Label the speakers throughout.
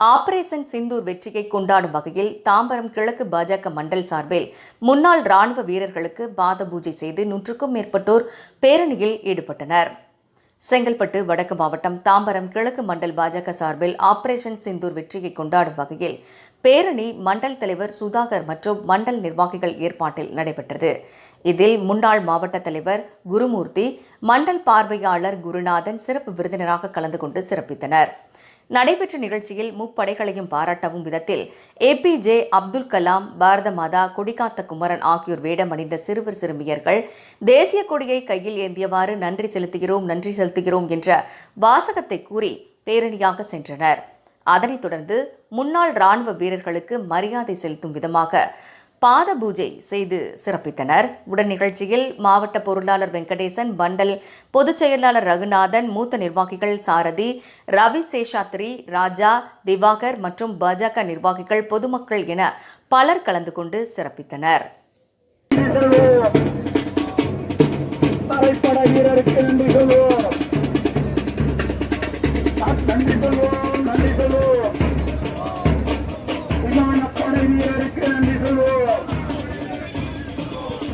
Speaker 1: Operation Sindoor வெற்றியை கொண்டாடும் வகையில் தாம்பரம் கிழக்கு பாஜக மண்டல் சார்பில் முன்னாள் ராணுவ வீரர்களுக்கு பாத பூஜை செய்து 100க்கும் மேற்பட்டோர் பேரணியில் ஈடுபட்டனர். செங்கல்பட்டு வடக்கு மாவட்டம் தாம்பரம் கிழக்கு மண்டல் பாஜக சார்பில் ஆபரேஷன் சிந்தூர் வெற்றியை கொண்டாடும் வகையில் பேரணி மண்டல் தலைவர் சுதாகர் மற்றும் மண்டல் நிர்வாகிகள் ஏற்பாட்டில் நடைபெற்றது. இதில் முன்னாள் மாவட்ட தலைவர் குருமூர்த்தி, மண்டல் பார்வையாளர் குருநாதன் சிறப்பு விருந்தினராக கலந்து கொண்டு சிறப்பித்தனர். நடைபெற்ற நிகழ்ச்சியில் முப்படைகளையும் பாராட்டவும் விதத்தில் APJ அப்துல் கலாம், பாரத மாதா, கொடிகாத்த குமரன் ஆகியோர் வேடமணிந்த சிறுவர் சிறுமியர்கள் தேசிய கொடியை கையில் ஏந்தியவாறு நன்றி செலுத்துகிறோம் என்ற வாசகத்தை கூறி பேரணியாக சென்றனர். அதனைத் தொடர்ந்து முன்னாள் ராணுவ வீரர்களுக்கு மரியாதை செலுத்தும் விதமாக பாத பூஜை செய்து சிறப்பித்தனர். உடன் நிகழ்ச்சியில் மாவட்ட பொருளாளர் வெங்கடேசன், மண்டல் பொதுச் செயலாளர் ரகுநாதன், மூத்த நிர்வாகிகள் சாரதி, ரவி சேஷாத்ரி, ராஜா, திவாகர் மற்றும் பாஜக நிர்வாகிகள், பொதுமக்கள் என பலர் கலந்து கொண்டு சிறப்பித்தனர்.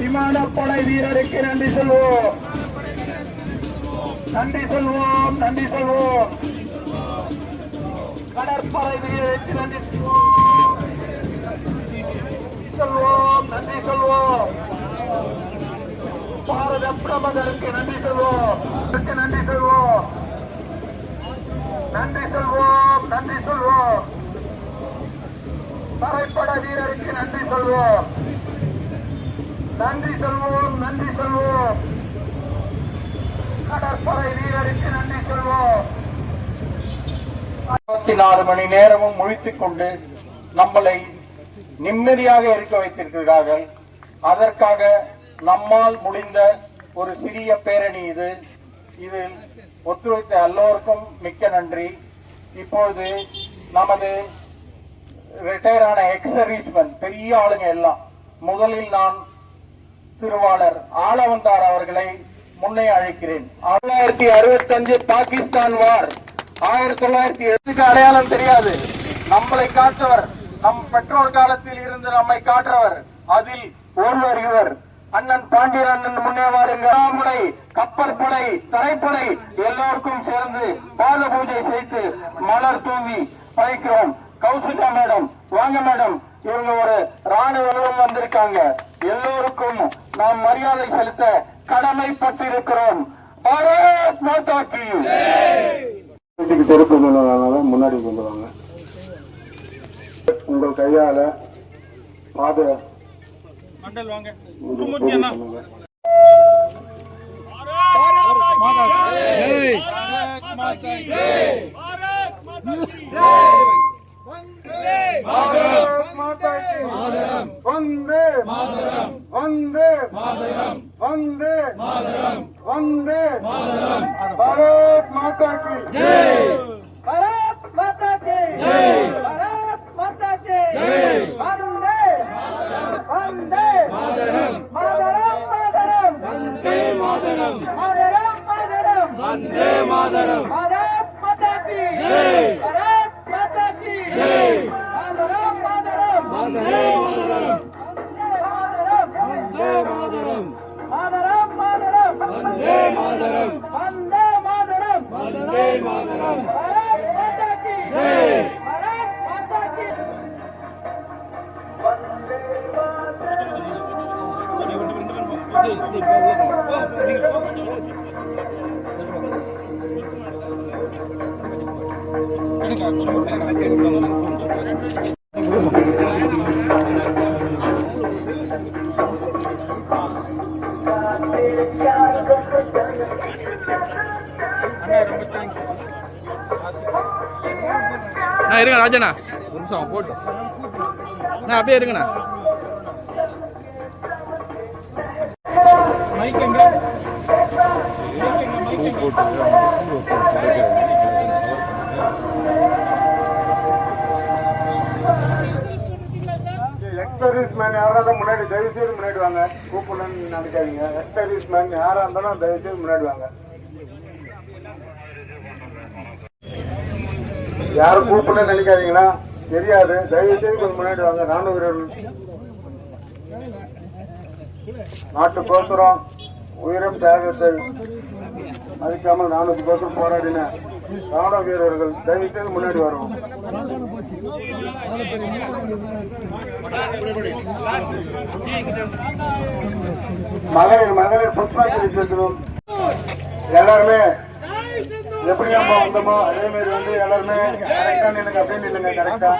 Speaker 2: விமானப்படை வீரருக்கு நன்றி சொல்வோம். கடற்படை வீரருக்கு நன்றி சொல்வோம். பாரத பிரதமருக்கு நன்றி சொல்வோம். தரைப்படை வீரருக்கு நன்றி சொல்வோம். கடற்படை வீரருக்கு நன்றி சொல்வோம். 24 மணி நேரமும் முழித்துக் கொண்டு நம்மளை நிம்மதியாக இருக்க வைத்திருக்கிறார்கள். அதற்காக நம்மால் முடிந்த ஒரு சிறிய பேரணி இது. இதில் ஒத்துழைத்த எல்லோருக்கும் மிக்க நன்றி. இப்பொழுது நமது ரிட்டையரான எக்ஸ் சர்வீஸ்மேன் பெரிய ஆளுங்க எல்லாம், முதலில் நான் திருவாளர் ஆளவந்தார் அவர்களை முன்னே அழைக்கிறேன். 1965 பாகிஸ்தான் வார், 1908 அடையாளம் தெரியாது. நம்மளை காற்றவர், நம் பெற்றோர் காலத்தில் இருந்து நம்மை காற்றவர். அதில் ஒருவர் இவர். அண்ணன் பாண்டியன் அண்ணன் முன்னே வாருங்கள். கப்பற்படை, தரைப்படை எல்லோருக்கும் சேர்ந்து பாத பூஜை செய்து மலர் தூவி அழைக்கிறோம். கௌசிகா மேடம், வாங்க மேடம். இவங்க ஒரு ராணுவம் வந்திருக்காங்க. எல்லோருக்கும் நாம் மரியாதை செலுத்த கடமைப்பட்டிருக்கிறோம். பாரத் மாதா கி ஜெய். முன்னாடி கொண்டு வாங்க. உங்கள் கையால பாத மண்டல் வாங்க.
Speaker 3: இருங்க ராஜண்ணா, ஒரு நிமிஷம் போட்டு அப்படியே இருங்கண்ணா.
Speaker 2: எக்ஸ் சர்வீஸ்மேன் யாராவது முன்னாடி தயவு செய்து முன்னாடி வாங்க. கூப்பிடணும்னு நினைக்காதீங்க. எக்ஸ் சர்வீஸ்மேன் யாரா இருந்தாலும் தயவு செய்து முன்னாடி வாங்க. யாரும் கூப்பிடணும்னு நினைக்காதீங்களா? தெரியாது. தயவு செய்து கொஞ்சம் முன்னாடி வாங்க. ராணுவ வீரர்கள் நாட்டுக்கோசரம் உயிரும் தியாகத்தை மதிக்காமல் நாட்டுக்கோசரம் போராடின ராணுவ வீரர்கள் தயவு செய்து முன்னாடி வருவோம். மகளிர் புஷ்பாஞ்சலி செலுத்தணும். எல்லாருமே எப்படி நம்ம வந்தோமோ அதே மாதிரி வந்து எல்லாருமே கரெக்டா நில்லுங்க. அப்படியே நில்லுங்க கரெக்டா.